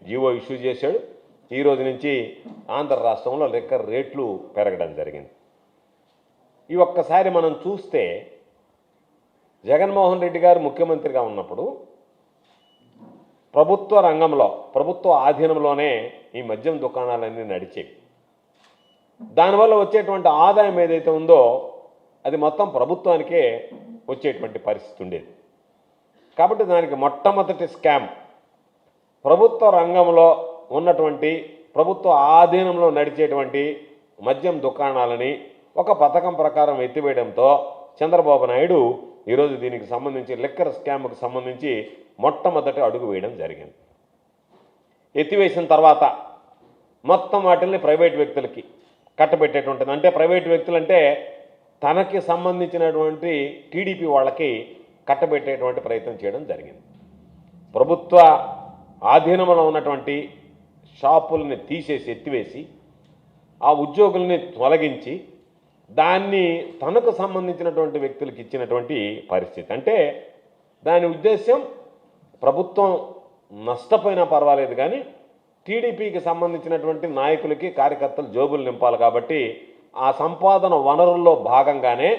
GO issue చేశాడు. ఈ రోజు నుంచి ఆంధ్ర రాష్ట్రంలో లిక్కర్ రేట్లు పెరగడం జరిగింది. ఈ ఒక్కసారి మనం చూస్తే జగన్మోహన్ రెడ్డి గారు ముఖ్యమంత్రిగా ఉన్నప్పుడు ప్రభుత్వ రంగంలో, ప్రభుత్వ ఆధీనంలోనే ఈ మద్యం దుకాణాలన్నీ నడిచేవి. దానివల్ల వచ్చేటువంటి ఆదాయం ఏదైతే ఉందో అది మొత్తం ప్రభుత్వానికే వచ్చేటువంటి పరిస్థితి ఉండేది. కాబట్టి దానికి మొట్టమొదటి స్కామ్ ప్రభుత్వ రంగంలో ఉన్నటువంటి, ప్రభుత్వ ఆధీనంలో నడిచేటువంటి మద్యం దుకాణాలని ఒక పథకం ప్రకారం ఎత్తివేయడంతో చంద్రబాబు నాయుడు ఈరోజు దీనికి సంబంధించి లిక్కర్ స్కామ్కి సంబంధించి మొట్టమొదటి అడుగు వేయడం జరిగింది. ఎత్తివేసిన తర్వాత మొత్తం వాటిల్ని ప్రైవేట్ వ్యక్తులకి కట్టబెట్టేటువంటిది. అంటే ప్రైవేట్ వ్యక్తులు అంటే తనకి సంబంధించినటువంటి టీడీపీ వాళ్ళకి కట్టబెట్టేటువంటి ప్రయత్నం చేయడం జరిగింది. ప్రభుత్వ ఆధీనంలో ఉన్నటువంటి షాపుల్ని తీసేసి ఎత్తివేసి ఆ ఉద్యోగుల్ని తొలగించి దాన్ని తనకు సంబంధించినటువంటి వ్యక్తులకు ఇచ్చినటువంటి పరిస్థితి. అంటే దాని ఉద్దేశం ప్రభుత్వం నష్టపోయినా పర్వాలేదు కానీ టీడీపీకి సంబంధించినటువంటి నాయకులకి, కార్యకర్తలు జోబులు నింపాలి కాబట్టి ఆ సంపాదన వనరుల్లో భాగంగానే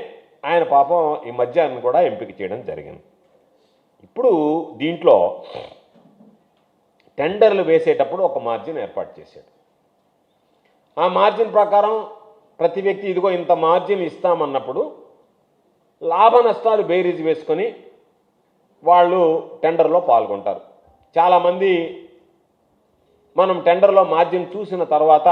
ఆయన పాపం ఈ మద్యాన్ని కూడా ఎంపిక చేయడం జరిగింది. ఇప్పుడు దీంట్లో టెండర్లు వేసేటప్పుడు ఒక మార్జిన్ ఏర్పాటు చేశాడు. ఆ మార్జిన్ ప్రకారం ప్రతి వ్యక్తి ఇదిగో ఇంత మార్జిన్ ఇస్తామన్నప్పుడు లాభ నష్టాలు బేరీజ్ వేసుకొని వాళ్ళు టెండర్లో పాల్గొంటారు. చాలామంది మనం టెండర్లో మార్జిన్ చూసిన తర్వాత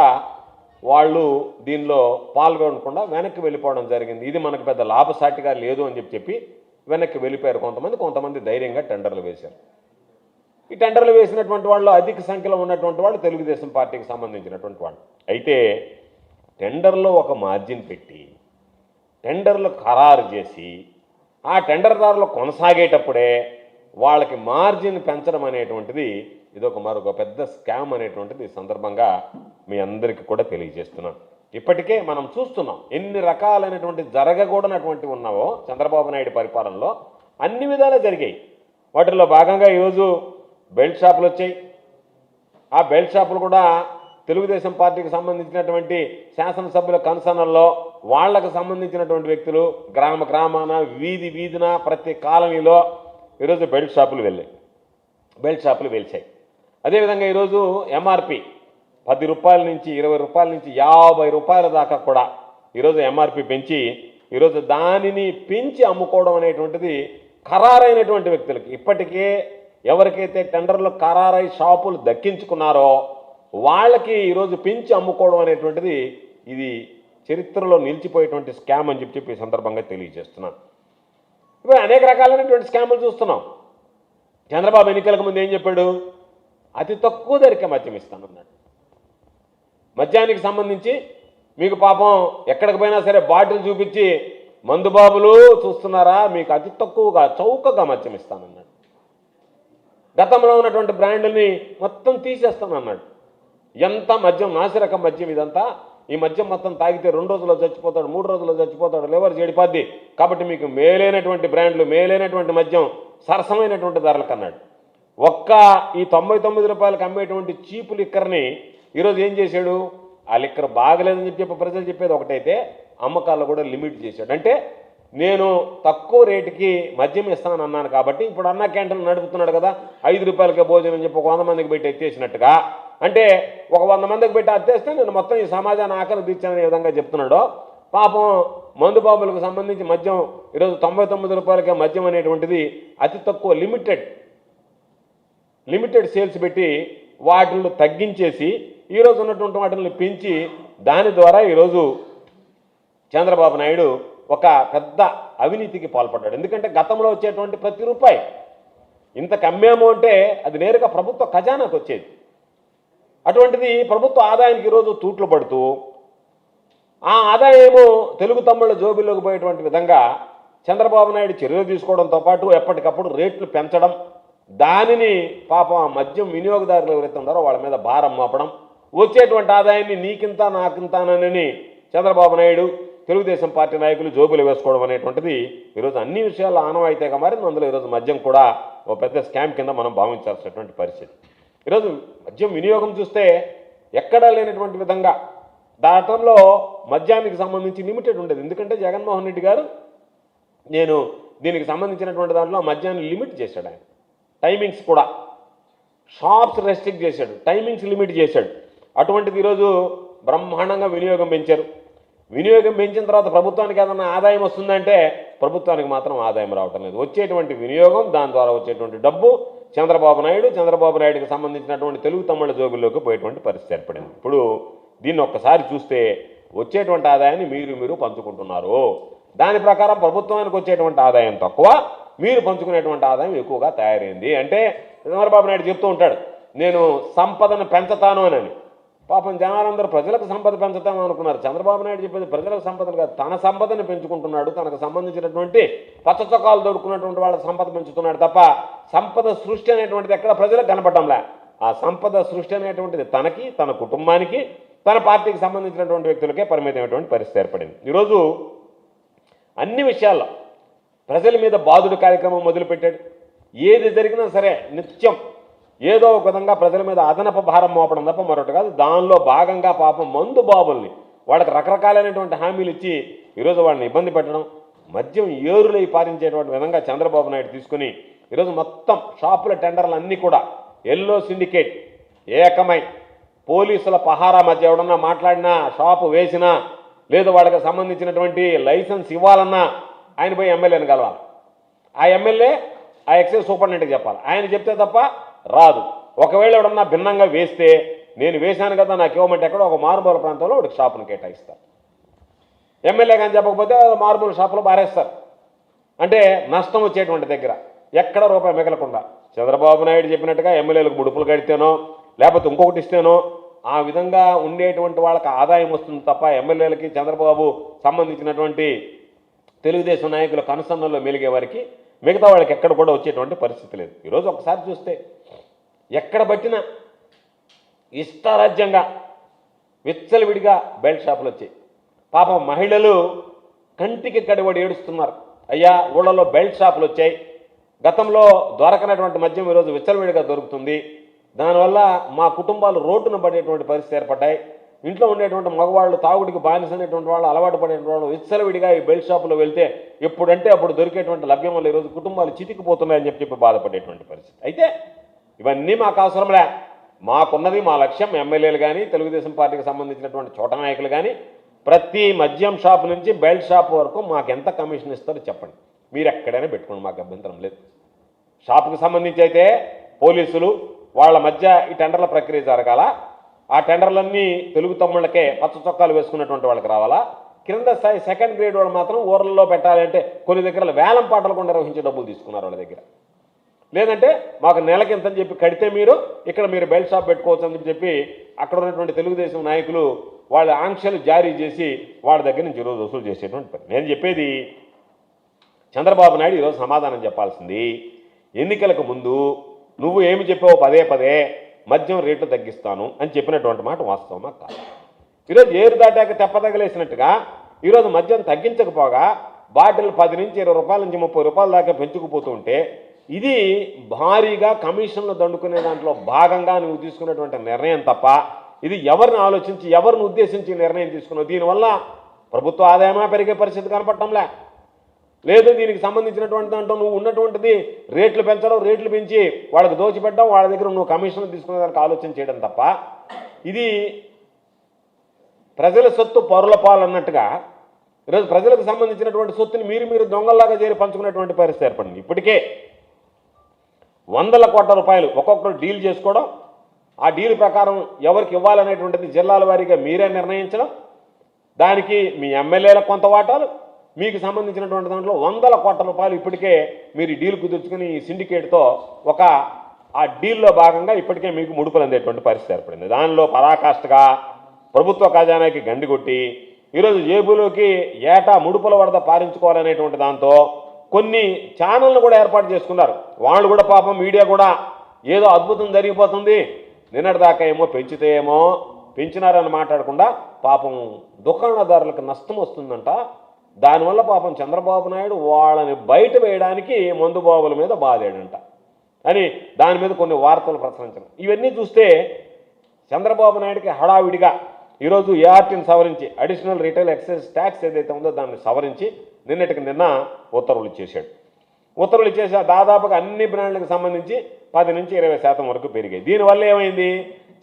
వాళ్ళు దీనిలో పాల్గొనకుండా వెనక్కి వెళ్ళిపోవడం జరిగింది. ఇది మనకు పెద్ద లాభసాటిగా లేదు అని చెప్పి వెనక్కి వెళ్ళిపోయారు కొంతమంది ధైర్యంగా టెండర్లు వేశారు. ఈ టెండర్లు వేసినటువంటి వాళ్ళు అధిక సంఖ్యలో ఉన్నటువంటి వాళ్ళు తెలుగుదేశం పార్టీకి సంబంధించినటువంటి వాళ్ళు. అయితే టెండర్లో ఒక మార్జిన్ పెట్టి టెండర్లు ఖరారు చేసి ఆ టెండర్దారులు కొనసాగేటప్పుడే వాళ్ళకి మార్జిన్ పెంచడం అనేటువంటిది ఇదొక మరొక పెద్ద స్కామ్ అనేటువంటిది ఈ సందర్భంగా మీ అందరికీ కూడా తెలియజేస్తున్నాను. ఇప్పటికే మనం చూస్తున్నాం ఎన్ని రకాలైనటువంటి జరగకూడనటువంటి ఉన్నావో చంద్రబాబు నాయుడు పరిపాలనలో అన్ని విధాలా జరిగాయి. వాటిల్లో భాగంగా ఈరోజు బెల్ట్ షాపులు వచ్చాయి. ఆ బెల్ట్ షాపులు కూడా తెలుగుదేశం పార్టీకి సంబంధించినటువంటి శాసనసభ్యుల కన్సర్న్లో వాళ్లకు సంబంధించినటువంటి వ్యక్తులు గ్రామాన వీధిన ప్రతి కాలనీలో ఈరోజు బెల్ట్ షాపులు వెలిచాయి. అదేవిధంగా ఈరోజు ఎంఆర్పి 10 రూపాయల నుంచి 20 రూపాయల నుంచి 50 రూపాయల దాకా కూడా ఈరోజు ఎంఆర్పి పెంచి ఈరోజు దానిని పెంచి అమ్ముకోవడం అనేటువంటిది ఖరారైనటువంటి వ్యక్తులకి, ఇప్పటికే ఎవరికైతే టెండర్లు ఖరారై షాపులు దక్కించుకున్నారో వాళ్ళకి ఈరోజు పెంచి అమ్ముకోవడం అనేటువంటిది ఇది చరిత్రలో నిలిచిపోయేటువంటి స్కామ్ అని చెప్పి ఈ సందర్భంగా తెలియజేస్తున్నాను. ఇప్పుడు అనేక రకాలైనటువంటి స్కాములు చూస్తున్నాం. చంద్రబాబు ఎన్నికలకు ముందు ఏం చెప్పాడు? అతి తక్కువ ధరకే మద్యం ఇస్తానన్నాడు. మద్యానికి సంబంధించి మీకు పాపం ఎక్కడికి పోయినా సరే బాటిల్ చూపించి మందుబాబులు చూస్తున్నారా, మీకు అతి తక్కువగా చౌకగా మద్యం ఇస్తానన్నాడు. గతంలో ఉన్నటువంటి బ్రాండ్ని మొత్తం తీసేస్తానన్నాడు. ఎంత మద్యం, నాసిరకం మద్యం ఇదంతా. ఈ మద్యం మొత్తం తాగితే 2 రోజుల్లో చచ్చిపోతాడు, 3 రోజుల్లో చచ్చిపోతాడు, లివర్ చెడిపోద్ది. కాబట్టి మీకు మేలైనటువంటి బ్రాండ్లు, మేలైనటువంటి మద్యం సరసమైనటువంటి ధరలకు అన్నాడు. ఈ 99 రూపాయలకు అమ్మేటువంటి చీపు లిక్కర్ని ఈరోజు ఏం చేశాడు? ఆ లిక్కర్ బాగలేదని చెప్పి ప్రజలు చెప్పేది ఒకటైతే అమ్మకాల్లో కూడా లిమిట్ చేశాడు. అంటే నేను తక్కువ రేటుకి మద్యం ఇస్తానన్నాను కాబట్టి ఇప్పుడు అన్న క్యాంటీన్ నడుపుతున్నాడు కదా, 5 రూపాయలకే భోజనం అని చెప్పి 100 మందికి పెట్టి ఎత్తేసినట్టుగా, అంటే 100 మందికి పెట్టి అత్తేస్తే నేను మొత్తం ఈ సమాజాన్ని ఆకలి తీర్చాననే విధంగా చెప్తున్నాడు. పాపం మందుబాబులకు సంబంధించి మద్యం ఈరోజు 99 రూపాయలకే మద్యం అనేటువంటిది అతి తక్కువ లిమిటెడ్ సేల్స్ పెట్టి వాటిని తగ్గించేసి ఈరోజు ఉన్నటువంటి వాటిని పెంచి దాని ద్వారా ఈరోజు చంద్రబాబు నాయుడు ఒక పెద్ద అవినీతికి పాల్పడ్డాడు. ఎందుకంటే గతంలో వచ్చేటువంటి ప్రతి రూపాయి ఇంతకు అమ్మేమో అంటే అది నేరుగా ప్రభుత్వ ఖజానాకు వచ్చేది. అటువంటిది ప్రభుత్వ ఆదాయానికి ఈరోజు తూట్లు పడుతూ ఆ ఆదాయమేమో తెలుగు తమ్ముళ్ళ జోబిల్లోకి పోయేటువంటి విధంగా చంద్రబాబు నాయుడు చర్యలు తీసుకోవడంతో పాటు ఎప్పటికప్పుడు రేట్లు పెంచడం, దానిని పాపం ఆ మద్యం వినియోగదారులు ఎవరైతే ఉన్నారో వాళ్ళ మీద భారం మోపడం, వచ్చేటువంటి ఆదాయాన్ని నీకింత నాకింతానని చంద్రబాబు నాయుడు తెలుగుదేశం పార్టీ నాయకులు జోబులు వేసుకోవడం అనేటువంటిది ఈరోజు అన్ని విషయాల్లో ఆనవాయితీగా మారింది. అందులో ఈరోజు మద్యం కూడా ఒక పెద్ద స్కామ్ కింద మనం భావించాల్సినటువంటి పరిస్థితి. ఈరోజు మద్యం వినియోగం చూస్తే ఎక్కడా లేనటువంటి విధంగా దాటంలో మద్యానికి సంబంధించి లిమిటెడ్ ఉండేది. ఎందుకంటే జగన్మోహన్ రెడ్డి గారు నేను దీనికి సంబంధించినటువంటి దాంట్లో మద్యాన్ని లిమిట్ చేశాడు. ఆయన టైమింగ్స్ కూడా షాప్స్ రెస్ట్రిక్ట్ చేశాడు, టైమింగ్స్ లిమిట్ చేశాడు. అటువంటిది ఈరోజు బ్రహ్మాండంగా వినియోగం పెంచారు. వినియోగం పెంచిన తర్వాత ప్రభుత్వానికి ఏదైనా ఆదాయం వస్తుందంటే ప్రభుత్వానికి మాత్రం ఆదాయం రావటం లేదు. వచ్చేటువంటి వినియోగం, దాని ద్వారా వచ్చేటువంటి డబ్బు చంద్రబాబు నాయుడుకి సంబంధించినటువంటి తెలుగు తమ్ముళ్ళ జోబుల్లోకి పోయేటువంటి పరిస్థితి ఏర్పడింది. ఇప్పుడు దీన్ని ఒక్కసారి చూస్తే వచ్చేటువంటి ఆదాయాన్ని మీరు పంచుకుంటున్నారు. దాని ప్రకారం ప్రభుత్వానికి వచ్చేటువంటి ఆదాయం తక్కువ, మీరు పంచుకునేటువంటి ఆదాయం ఎక్కువగా తయారైంది. అంటే చంద్రబాబు నాయుడు చెప్తూ ఉంటాడు, నేను సంపదను పెంచుతాను అని. పాపం జనాలందరూ ప్రజలకు సంపద పెంచుతాము అనుకున్నారు. చంద్రబాబు నాయుడు చెప్పేది ప్రజలకు సంపదను కాదు, తన సంపదను పెంచుకుంటున్నాడు. తనకు సంబంధించినటువంటి పచ్చ చొక్కాలు దొరుకుతున్నటువంటి వాళ్ళ సంపద పెంచుతున్నాడు తప్ప సంపద సృష్టి అనేటువంటిది ఎక్కడ ప్రజలకు కనపడంలే. ఆ సంపద సృష్టి అనేటువంటిది తనకి, తన కుటుంబానికి, తన పార్టీకి సంబంధించినటువంటి వ్యక్తులకే పరిమితమైనటువంటి పరిస్థితి ఏర్పడింది. ఈరోజు అన్ని విషయాల్లో ప్రజల మీద బాధుడు కార్యక్రమం మొదలుపెట్టాడు. ఏది జరిగినా సరే నిత్యం ఏదో ఒక విధంగా ప్రజల మీద అదనపు భారం మోపడం తప్ప మరొకటి కాదు. దానిలో భాగంగా పాపం మందు బాబుల్ని వాళ్ళకి రకరకాలైనటువంటి హామీలు ఇచ్చి ఈరోజు వాళ్ళని ఇబ్బంది పెట్టడం, మద్యం ఏరులై పారించేటువంటి విధంగా చంద్రబాబు నాయుడు తీసుకుని ఈరోజు మొత్తం షాపుల టెండర్లు అన్నీ కూడా ఎల్లో సిండికేట్ ఏకమై పోలీసుల పహారా మధ్య ఎవడన్నా మాట్లాడినా, షాపు వేసినా, లేదు వాళ్ళకి సంబంధించినటువంటి లైసెన్స్ ఇవ్వాలన్నా ఆయన పోయి ఎమ్మెల్యేని కలవాలి. ఆ ఎమ్మెల్యే ఆ ఎక్సైజ్ సూపరింటెండెంట్కి చెప్పాలి. ఆయన చెప్తే తప్ప రాదు. ఒకవేళ ఎవడన్నా భిన్నంగా వేస్తే నేను వేశాను కదా నాకు ఇవ్వమంటే ఎక్కడో ఒక మారుమూల ప్రాంతంలో వాడికి షాపును కేటాయిస్తారు. ఎమ్మెల్యే కానీ చెప్పకపోతే మారుమూల షాపులో బారేస్తారు. అంటే నష్టం వచ్చేటువంటి దగ్గర ఎక్కడ రూపాయి మిగలకుండా చంద్రబాబు నాయుడు చెప్పినట్టుగా ఎమ్మెల్యేలకు ముడుపులు కడితేనో లేకపోతే ఇంకొకటి ఇస్తేనో ఆ విధంగా ఉండేటువంటి వాళ్ళకి ఆదాయం వస్తుంది తప్ప ఎమ్మెల్యేలకి చంద్రబాబు సంబంధించినటువంటి తెలుగుదేశం నాయకుల కనుసన్నల్లో మెలిగే వారికి మిగతా వాళ్ళకి ఎక్కడ కూడా వచ్చేటువంటి పరిస్థితి లేదు. ఈరోజు ఒకసారి చూస్తే ఎక్కడ పట్టినా ఇష్టారాజ్యంగా విచ్చలవిడిగా బెల్ట్ షాపులు వచ్చాయి. పాపం మహిళలు కంటికి కడివడి ఏడుస్తున్నారు. అయ్యా ఊళ్ళలో బెల్ట్ షాపులు వచ్చాయి, గతంలో దొరకనటువంటి మద్యం ఈరోజు విచ్చలవిడిగా దొరుకుతుంది, దానివల్ల మా కుటుంబాలు రోడ్డున పడేటువంటి పరిస్థితి ఏర్పడ్డాయి. ఇంట్లో ఉండేటువంటి మగవాళ్ళు తాగుడికి బానిసనేటువంటి వాళ్ళు, అలవాటు పడేటువంటి వాళ్ళు విచ్చలవిడిగా ఈ బెల్ట్ షాపులో వెళ్తే ఎప్పుడంటే అప్పుడు దొరికేటువంటి లభ్యం వల్ల ఈరోజు కుటుంబాలు చితికిపోతున్నాయని చెప్పి బాధపడేటువంటి పరిస్థితి. అయితే ఇవన్నీ మాకు అవసరంలే, మాకున్నది మా లక్ష్యం. ఎమ్మెల్యేలు కానీ తెలుగుదేశం పార్టీకి సంబంధించినటువంటి చోట నాయకులు కానీ ప్రతి మద్యం షాపు నుంచి బెల్ట్ షాప్ వరకు మాకు ఎంత కమిషన్ ఇస్తారో చెప్పండి, మీరు ఎక్కడైనా పెట్టుకోండి, మాకు అభ్యంతరం లేదు. షాపుకి సంబంధించి అయితే పోలీసులు వాళ్ళ మధ్య ఈ టెండర్ల ప్రక్రియ జరగాల. ఆ టెండర్లన్నీ తెలుగు తమ్ముళ్ళకే పచ్చ చొక్కాలు వేసుకున్నటువంటి వాళ్ళకి రావాలా. కింద స్థాయి సెకండ్ గ్రేడ్ వాళ్ళు మాత్రం ఊర్లలో పెట్టాలంటే కొన్ని దగ్గర వేలం పాటలు కూడా నిర్వహించే డబ్బులు తీసుకున్నారు వాళ్ళ దగ్గర. లేదంటే మాకు నెలకి ఎంతని చెప్పి కడితే ఇక్కడ మీరు బెల్ట్ షాప్ పెట్టుకోవచ్చు అని చెప్పి అక్కడ ఉన్నటువంటి తెలుగుదేశం నాయకులు వాళ్ళ ఆంక్షలు జారీ చేసి వాళ్ళ దగ్గర నుంచి ఈరోజు వసూలు చేసేటువంటి పని. నేను చెప్పేది చంద్రబాబు నాయుడు ఈరోజు సమాధానం చెప్పాల్సింది, ఎన్నికలకు ముందు నువ్వు ఏమి చెప్పావు పదే మద్యం రేట్లు తగ్గిస్తాను అని చెప్పినటువంటి మాట వాస్తవమా కాదు? ఈరోజు ఏరు దాటాక తెప్పతగలేసినట్టుగా ఈరోజు మద్యం తగ్గించకపోగా బాటిల్ 10 నుంచి 20 రూపాయల నుంచి 30 రూపాయల దాకా పెంచుకుపోతూ ఉంటే ఇది భారీగా కమిషన్లు దండుకునే దాంట్లో భాగంగా నువ్వు తీసుకున్నటువంటి నిర్ణయం తప్ప ఇది ఎవరిని ఆలోచించి ఎవరిని ఉద్దేశించి నిర్ణయం తీసుకున్నావు? దీనివల్ల ప్రభుత్వ ఆదాయమా పెరిగే పరిస్థితి కనపడటంలే. లేదు దీనికి సంబంధించినటువంటి దాంట్లో నువ్వు ఉన్నటువంటిది రేట్లు పెంచడం, రేట్లు పెంచి వాళ్ళకి దోచిపెట్టడం, వాళ్ళ దగ్గర నువ్వు కమిషన్లు తీసుకునే దానికి ఆలోచన చేయడం తప్ప ఇది ప్రజల సొత్తు పరుల పాలు అన్నట్టుగా ఈరోజు ప్రజలకు సంబంధించినటువంటి సొత్తుని మీరు దొంగల్లాగా చేరి పంచుకునేటువంటి పరిస్థితి ఏర్పడింది. ఇప్పటికే 100 కోట్ల రూపాయలు ఒక్కొక్కరు డీల్ చేసుకోవడం, ఆ డీల్ ప్రకారం ఎవరికి ఇవ్వాలనేటువంటిది జిల్లాల వారీగా మీరే నిర్ణయించడం, దానికి మీ ఎమ్మెల్యేలకు కొంత వాటాలు, మీకు సంబంధించినటువంటి దాంట్లో 100 కోట్ల రూపాయలు ఇప్పటికే మీరు డీల్ కుదుర్చుకుని ఈ సిండికేట్తో ఆ డీల్లో భాగంగా ఇప్పటికే మీకు ముడుపులు అందేటువంటి పరిస్థితి ఏర్పడింది. దానిలో పరాకాష్ఠగా ప్రభుత్వ ఖజానాకి గండి కొట్టి ఈరోజు జేబులోకి ఏటా ముడుపుల వరద పారించుకోవాలనేటువంటి దాంతో కొన్ని ఛానళ్ళు కూడా ఏర్పాటు చేసుకున్నారు. వాళ్ళు కూడా పాపం మీడియా కూడా ఏదో అద్భుతం జరిగిపోతుంది, నిన్నటిదాకా ఏమో పెంచితే ఏమో పెంచినారని మాట్లాడకుండా పాపం దుకాణదారులకు నష్టం వస్తుందంట. దానివల్ల పాపం చంద్రబాబు నాయుడు వాళ్ళని బయట వేయడానికి మందు బాబుల మీద బాధాడంట. అని దాని మీద కొన్ని వార్తలు ప్రచురించడం. ఇవన్నీ చూస్తే చంద్రబాబు నాయుడికి హడావిడిగా ఈరోజు ఏఆర్టీని సవరించి అడిషనల్ రిటైల్ ఎక్సైజ్ ట్యాక్స్ ఏదైతే ఉందో దాన్ని సవరించి నిన్నటికి నిన్న ఉత్తర్వులు ఇచ్చేశాడు. ఉత్తర్వులు ఇచ్చేసా దాదాపుగా అన్ని బ్రాండ్లకు సంబంధించి 10 నుంచి 20% వరకు పెరిగాయి. దీనివల్ల ఏమైంది?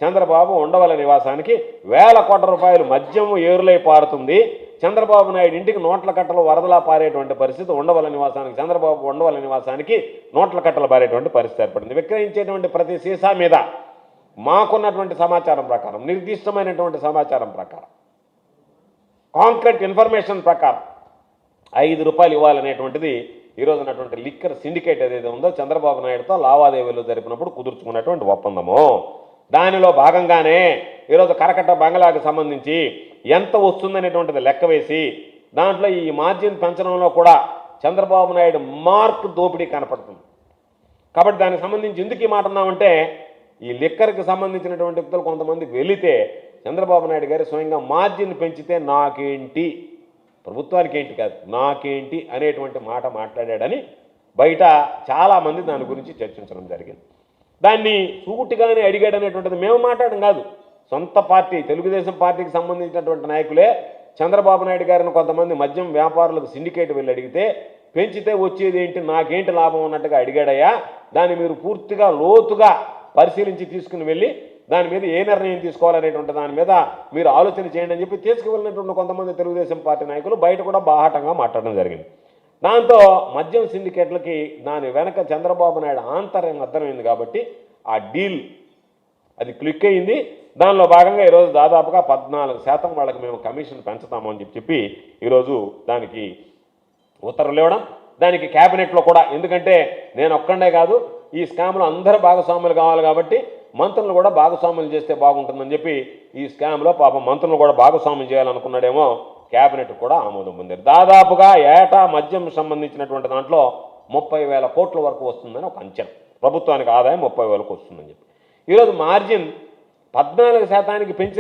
చంద్రబాబు ఉండవల్లి నివాసానికి వేల కోట్ల రూపాయలు మద్యం ఏరులై పారుతుంది. చంద్రబాబు నాయుడు ఇంటికి నోట్ల కట్టలు వరదలా పారేటువంటి పరిస్థితి ఉండవల్లి నివాసానికి, చంద్రబాబు ఉండవల్లి నివాసానికి నోట్ల కట్టలు పారేటువంటి పరిస్థితి ఏర్పడింది. విక్రయించేటువంటి ప్రతి సీసా మీద మాకున్నటువంటి సమాచారం ప్రకారం, నిర్దిష్టమైనటువంటి సమాచారం ప్రకారం, కాంక్రీట్ ఇన్ఫర్మేషన్ ప్రకారం ₹5 ఇవ్వాలనేటువంటిది ఈరోజు ఉన్నటువంటి లిక్కర్ సిండికేట్ ఏదైతే ఉందో చంద్రబాబు నాయుడుతో లావాదేవీలు జరిపినప్పుడు కుదుర్చుకున్నటువంటి ఒప్పందము. దానిలో భాగంగానే ఈరోజు కరకట్ట బంగ్లాకు సంబంధించి ఎంత వస్తుందనేటువంటిది లెక్క వేసి దాంట్లో ఈ మార్జిన్ పెంచడంలో కూడా చంద్రబాబు నాయుడు మార్క్ దోపిడీ కనపడుతుంది. కాబట్టి దానికి సంబంధించి ఎందుకు ఈ మాట అన్నామంటే, ఈ లిక్కర్కి సంబంధించినటువంటి వ్యక్తులు కొంతమంది వెళితే చంద్రబాబు నాయుడు గారు స్వయంగా మార్జిన్ పెంచితే నాకేంటి, ప్రభుత్వానికి ఏంటి కాదు నాకేంటి అనేటువంటి మాట మాట్లాడాడని బయట చాలామంది దాని గురించి చర్చించడం జరిగింది. దాన్ని సూటిగానే అడిగాడనేటువంటిది మేము మాట్లాడడం కాదు, సొంత పార్టీ తెలుగుదేశం పార్టీకి సంబంధించినటువంటి నాయకులే చంద్రబాబు నాయుడు గారిని కొంతమంది మద్యం వ్యాపారులకు సిండికేట్ వెళ్ళి అడిగితే పెంచితే వచ్చేది ఏంటి, నాకేంటి లాభం అన్నట్టుగా అడిగాడయ్యా. దాన్ని మీరు పూర్తిగా లోతుగా పరిశీలించి తీసుకుని వెళ్ళి దాని మీద ఏ నిర్ణయం తీసుకోవాలనేటువంటి దాని మీద మీరు ఆలోచన చేయండి అని చెప్పి తీసుకువెళ్ళినటువంటి కొంతమంది తెలుగుదేశం పార్టీ నాయకులు బయట కూడా బాహాటంగా మాట్లాడడం జరిగింది. దాంతో మద్యం సిండికేట్లకి దాని వెనక చంద్రబాబు నాయుడు ఆంతర్యం అర్థమైంది కాబట్టి ఆ డీల్ అది క్లిక్ అయింది. దానిలో భాగంగా ఈరోజు దాదాపుగా 14% వాళ్ళకి మేము కమిషన్ పెంచుతాము అని చెప్పి ఈరోజు దానికి ఉత్తర్వులు ఇవ్వడం, దానికి క్యాబినెట్లో కూడా, ఎందుకంటే నేను ఒక్కడే కాదు ఈ స్కామ్లో అందరూ భాగస్వాములు కావాలి కాబట్టి మంత్రులు కూడా భాగస్వాములు చేస్తే బాగుంటుందని చెప్పి ఈ స్కామ్లో పాపం మంత్రులు కూడా భాగస్వామ్యం చేయాలనుకున్నాడేమో, క్యాబినెట్ కూడా ఆమోదం పొందారు. దాదాపుగా ఏటా మద్యం సంబంధించినటువంటి దాంట్లో 30,000 కోట్ల వరకు వస్తుందని ఒక అంచనా, ప్రభుత్వానికి ఆదాయం 30,000 వస్తుందని చెప్పి ఈరోజు మార్జిన్ 14% పెంచిన